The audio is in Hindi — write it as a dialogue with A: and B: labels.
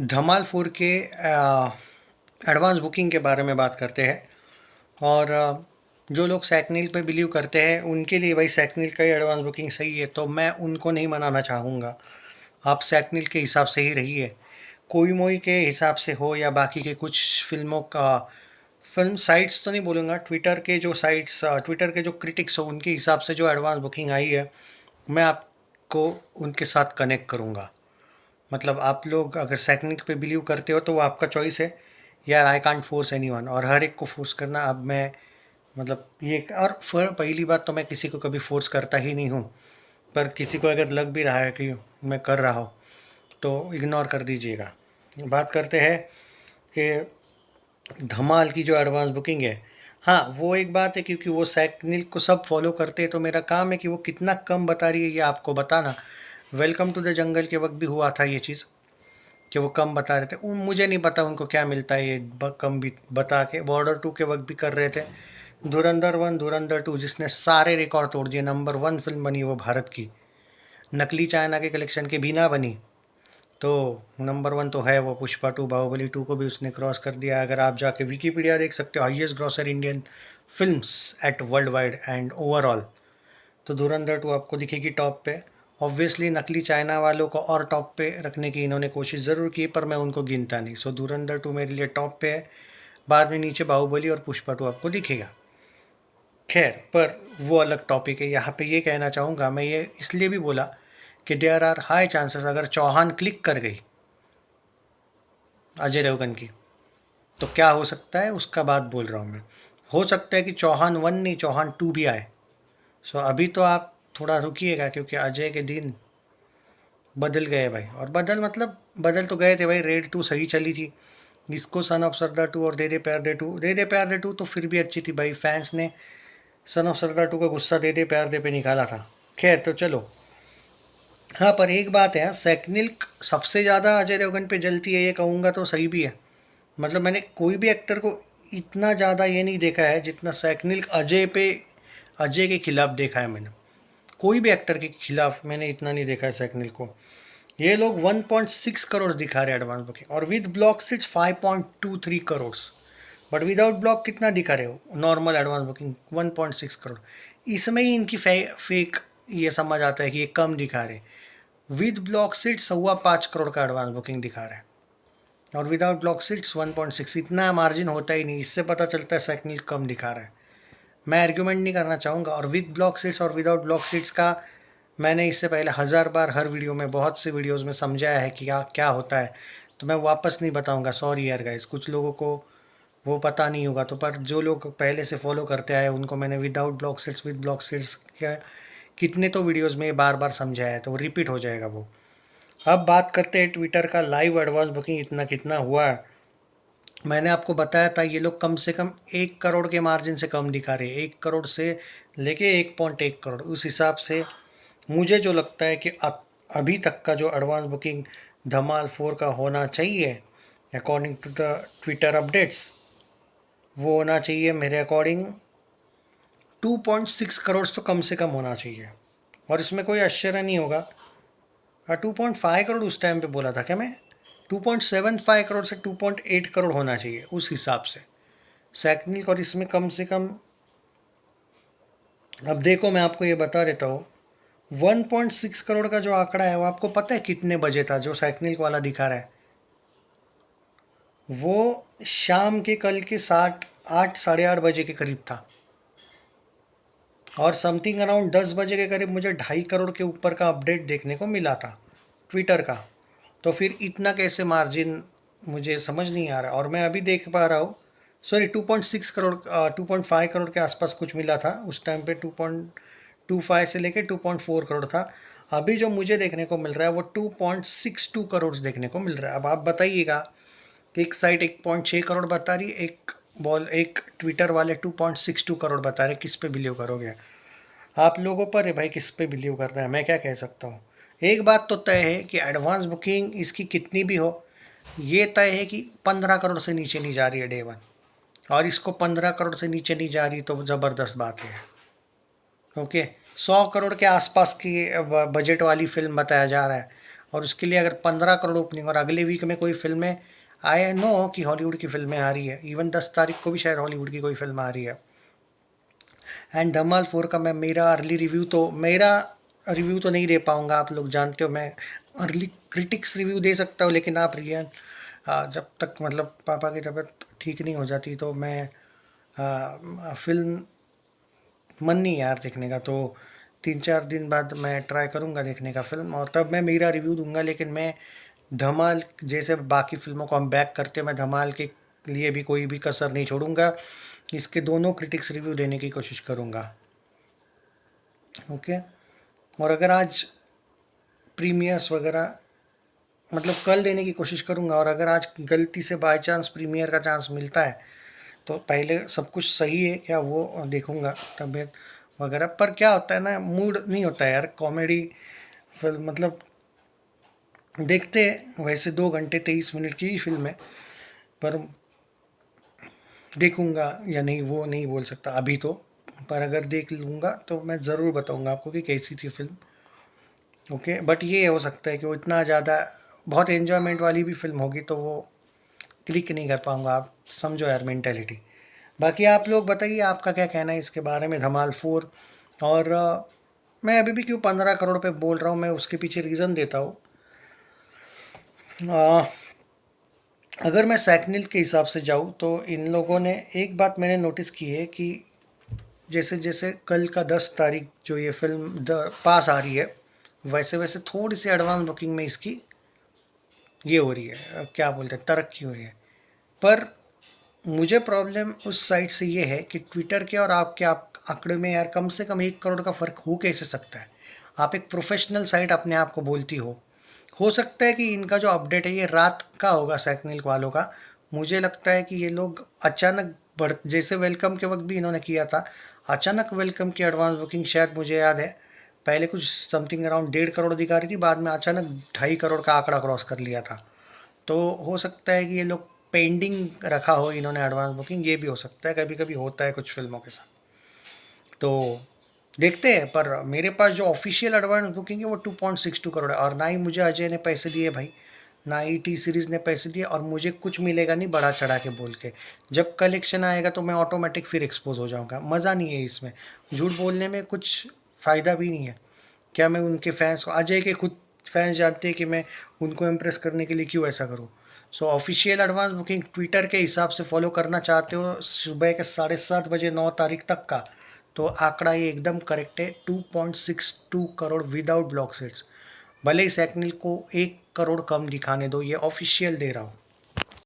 A: धमाल 4 के एडवांस बुकिंग के बारे में बात करते हैं। और जो लोग सैकनील पे बिलीव करते हैं उनके लिए भाई सैकनील का ही एडवांस बुकिंग सही है, तो मैं उनको नहीं मनाना चाहूँगा। आप सैकनील के हिसाब से ही रहिए, कोई मोई के हिसाब से हो या बाकी के कुछ फिल्मों का फिल्म साइट्स तो नहीं बोलूँगा, ट्विटर के जो साइट्स, ट्विटर के जो क्रिटिक्स हो उनके हिसाब से जो एडवांस बुकिंग आई है, मैं आपको उनके साथ कनेक्ट करूँगा। मतलब आप लोग अगर सैकनिक पे बिलीव करते हो तो वो आपका चॉइस है यार। आई कांट फोर्स एनीवन, और हर एक को फोर्स करना अब मैं मतलब ये, और पहली बात तो मैं किसी को कभी फोर्स करता ही नहीं हूँ। पर किसी को अगर लग भी रहा है कि मैं कर रहा हूँ तो इग्नोर कर दीजिएगा। बात करते हैं कि धमाल की जो एडवांस बुकिंग है, हाँ वो एक बात है क्योंकि वो सैकनिल को सब फॉलो करते हैं, तो मेरा काम है कि वो कितना कम बता रही है ये आपको बताना। वेलकम टू द जंगल के वक्त भी हुआ था ये चीज़ कि वो कम बता रहे थे। मुझे नहीं पता उनको क्या मिलता है ये कम भी बता के। बॉर्डर 2 के वक्त भी कर रहे थे। धुरंधर 1, धुरंधर 2 जिसने सारे रिकॉर्ड तोड़ दिए, नंबर 1 फिल्म बनी वो भारत की, नकली चाइना के कलेक्शन के बिना बनी, तो नंबर 1 तो है वो। पुष्पा 2, बाहुबली 2 को भी उसने क्रॉस कर दिया। अगर आप जाके विकीपीडिया देख सकते हो, highest grosser Indian films at world wide and overall, तो धुरंधर 2 आपको दिखेगी टॉप पे। ऑब्वियसली नकली चाइना वालों को और टॉप पे रखने की इन्होंने कोशिश ज़रूर की, पर मैं उनको गिनता नहीं। सो धुरंधर 2 मेरे लिए टॉप पे है। बाद में नीचे बाहुबली और पुष्पा 2 आपको दिखेगा। खैर, पर वो अलग टॉपिक है। यहाँ पे ये कहना चाहूँगा, मैं ये इसलिए भी बोला कि देयर आर हाई चांसेस अगर चौहान क्लिक कर गई अजय देवगन की, तो क्या हो सकता है उसका बात बोल रहा हूँ मैं। हो सकता है कि चौहान 1 नहीं, चौहान 2 भी आए। सो अभी तो आप थोड़ा रुकिएगा क्योंकि अजय के दिन बदल गए भाई। और बदल मतलब बदल तो गए थे भाई। रेड 2 सही चली थी, इसको सन ऑफ सरदार 2 और दे दे प्यार दे 2, दे दे प्यार दे 2 तो फिर भी अच्छी थी भाई। फैंस ने सन ऑफ सरदार 2 का गुस्सा दे दे प्यार दे पे निकाला था। खैर तो चलो। हाँ, पर एक बात है, सैकनिल सबसे ज़्यादा अजय देवगन पे जलती है ये कहूँगा तो सही भी है। मतलब मैंने कोई भी एक्टर को इतना ज़्यादा ये नहीं देखा है जितना सैकनिल अजय पे, अजय के खिलाफ देखा है मैंने। कोई भी एक्टर के खिलाफ मैंने इतना नहीं देखा है सैकनिल को। ये लोग 1.6 करोड़ दिखा रहे हैं एडवांस बुकिंग, और with block seats 5.23 crore. But without block कितना दिखा रहे हो नॉर्मल एडवांस बुकिंग? 1.6 करोड़। इसमें ही इनकी फेक ये समझ आता है कि ये कम दिखा रहे। विद ब्लॉक सिट्स 5.25 करोड़ का एडवांस बुकिंग दिखा रहा है, और विदाउट ब्लॉक सिट्स 1.6। इतना मार्जिन होता ही नहीं, इससे पता चलता है सैकनिल कम दिखा रहा है। मैं आर्ग्यूमेंट नहीं करना चाहूँगा। और विद ब्लॉक सीट्स और विदाउट ब्लॉक सीट्स का मैंने इससे पहले 1000 बार हर वीडियो में, बहुत से वीडियोस में समझाया है कि क्या क्या होता है, तो मैं वापस नहीं बताऊंगा। सॉरी यार गाइस, कुछ लोगों को वो पता नहीं होगा, तो पर जो लोग पहले से फॉलो करते आए उनको मैंने without block seats with block seats क्या कितने तो वीडियोज़ में बार बार समझाया है, तो वो रिपीट हो जाएगा वो। अब बात करते हैं ट्विटर का लाइव एडवांस बुकिंग इतना कितना हुआ है। मैंने आपको बताया था ये लोग कम से कम 1 करोड़ के मार्जिन से कम दिखा रहे हैं। 1 करोड़ से लेके 1.1 करोड़, उस हिसाब से मुझे जो लगता है कि अभी तक का जो एडवांस बुकिंग धमाल 4 का होना चाहिए according to the Twitter updates, वो होना चाहिए मेरे अकॉर्डिंग 2.6 करोड़ तो कम से कम होना चाहिए। और इसमें कोई आश्चर्य नहीं होगा। 2.5 करोड़ उस टाइम पे बोला था क्या मैं? 2.75 करोड़ से 2.8 करोड़ होना चाहिए उस हिसाब से सैकनिक। और इसमें कम से कम, अब देखो मैं आपको ये बता देता हूँ, 1.6 करोड़ का जो आंकड़ा है वो आपको पता है कितने बजे था जो सैकनिक वाला दिखा रहा है? वो शाम के कल के 8 साढ़े 8 बजे के करीब था, और समथिंग अराउंड 10 बजे के करीब मुझे 2.5 करोड़ के ऊपर का अपडेट देखने को मिला था ट्विटर का। तो फिर इतना कैसे मार्जिन, मुझे समझ नहीं आ रहा। और मैं अभी देख पा रहा हूँ, सॉरी 2.6 करोड़, 2.5 करोड़ के आसपास कुछ मिला था उस टाइम पे। 2.25 से लेके 2.4 करोड़ था। अभी जो मुझे देखने को मिल रहा है वो 2.62 करोड़ देखने को मिल रहा है। अब आप बताइएगा, एक साइड 1.6 करोड़ बता रही है, एक ट्विटर वाले 2.62 करोड़ बता रहे, किस पे बिलीव करोगे? आप लोगों पर है भाई किस पे बिलीव करना है। मैं क्या कह सकता हूँ। एक बात तो तय है कि एडवांस बुकिंग इसकी कितनी भी हो, ये तय है कि 15 करोड़ से नीचे नहीं जा रही है डे वन, और इसको 15 करोड़ से नीचे नहीं जा रही तो ज़बरदस्त बात है। ओके, 100 करोड़ के आसपास की बजट वाली फिल्म बताया जा रहा है, और उसके लिए अगर 15 करोड़ ओपनिंग और अगले वीक में कोई फिल्में, आई नो कि हॉलीवुड की फिल्में आ रही है, इवन 10 तारीख को भी शायद हॉलीवुड की कोई फिल्म आ रही है। एंड धमाल 4 का मेरा रिव्यू तो नहीं दे पाऊँगा, आप लोग जानते हो मैं अर्ली क्रिटिक्स रिव्यू दे सकता हूँ, लेकिन आप रियन जब तक मतलब पापा की तबीयत ठीक नहीं हो जाती तो मैं फिल्म मन नहीं है यार देखने का, तो 3-4 दिन बाद मैं ट्राई करूँगा देखने का फिल्म और तब मैं मेरा रिव्यू दूंगा। लेकिन मैं धमाल जैसे बाकी फिल्मों को हम बैक करते हैं, मैं धमाल के लिए भी कोई भी कसर नहीं छोड़ूंगा, इसके दोनों क्रिटिक्स रिव्यू देने की कोशिश करूँगा। ओके। और अगर आज प्रीमियर्स वगैरह मतलब कल देने की कोशिश करूँगा, और अगर आज गलती से बाय चांस प्रीमियर का चांस मिलता है तो पहले सब कुछ सही है क्या वो देखूँगा, तबीयत वगैरह। पर क्या होता है ना, मूड नहीं होता है यार कॉमेडी फिल्म मतलब देखते हैं। वैसे 2 घंटे 23 मिनट की ही फिल्म है, पर देखूँगा या नहीं वो नहीं बोल सकता अभी तो। पर अगर देख लूँगा तो मैं ज़रूर बताऊँगा आपको कि कैसी थी फिल्म। ओके। बट ये हो सकता है कि वो इतना ज़्यादा बहुत एन्जॉयमेंट वाली भी फिल्म होगी तो वो क्लिक नहीं कर पाऊँगा, आप समझो यार मेंटेलिटी। बाकी आप लोग बताइए आपका क्या कहना है इसके बारे में, धमाल 4। और मैं अभी भी क्यों 15 करोड़ पे बोल रहा हूँ, मैं उसके पीछे रीज़न देता हूँ। अगर मैं सैकनिल के हिसाब से जाऊँ तो इन लोगों ने एक बात मैंने नोटिस की है कि जैसे जैसे कल का 10 तारीख जो ये फिल्म पास आ रही है, वैसे वैसे थोड़ी सी एडवांस बुकिंग में इसकी ये हो रही है, क्या बोलते हैं, तरक्की हो रही है। पर मुझे प्रॉब्लम उस साइड से ये है कि ट्विटर के और आपके आंकड़े में यार कम से कम 1 करोड़ का फ़र्क हो कैसे सकता है। आप एक प्रोफेशनल साइट अपने आप को बोलती हो सकता है कि इनका जो अपडेट है ये रात का होगा सैकनिल वालों का। मुझे लगता है कि ये लोग अचानक बढ़, जैसे वेलकम के वक्त भी इन्होंने किया था, अचानक वेलकम की एडवांस बुकिंग शायद मुझे याद है पहले कुछ समथिंग अराउंड 1.5 करोड़ दिखा रही थी, बाद में अचानक 2.5 करोड़ का आंकड़ा क्रॉस कर लिया था। तो हो सकता है कि ये लोग पेंडिंग रखा हो इन्होंने एडवांस बुकिंग, ये भी हो सकता है, कभी कभी होता है कुछ फिल्मों के साथ। तो देखते हैं। पर मेरे पास जो ऑफिशियल एडवांस बुकिंग है वो 2.62 करोड़ है, और ना ही मुझे अजय ने पैसे दिए भाई, ना ही टी सीरीज़ ने पैसे दिए, और मुझे कुछ मिलेगा नहीं बढ़ा चढ़ा के बोल के। जब कलेक्शन आएगा तो मैं ऑटोमेटिक फिर एक्सपोज हो जाऊंगा, मज़ा नहीं है इसमें, झूठ बोलने में कुछ फ़ायदा भी नहीं है। क्या मैं उनके फैंस को, अजय के खुद फैंस जानते हैं कि मैं उनको इम्प्रेस करने के लिए क्यों ऐसा करूँ। सो ऑफिशियल एडवांस बुकिंग ट्विटर के हिसाब से फॉलो करना चाहते हो सुबह के 7:30 बजे 9 तारीख तक का, तो आंकड़ा ये एकदम करेक्ट है, 2.62 करोड़ विदाउट ब्लॉक सेट्स। भले ही सैकनिल को 1 करोड़ कम दिखाने दो, ये ऑफिशियल दे रहा हूँ।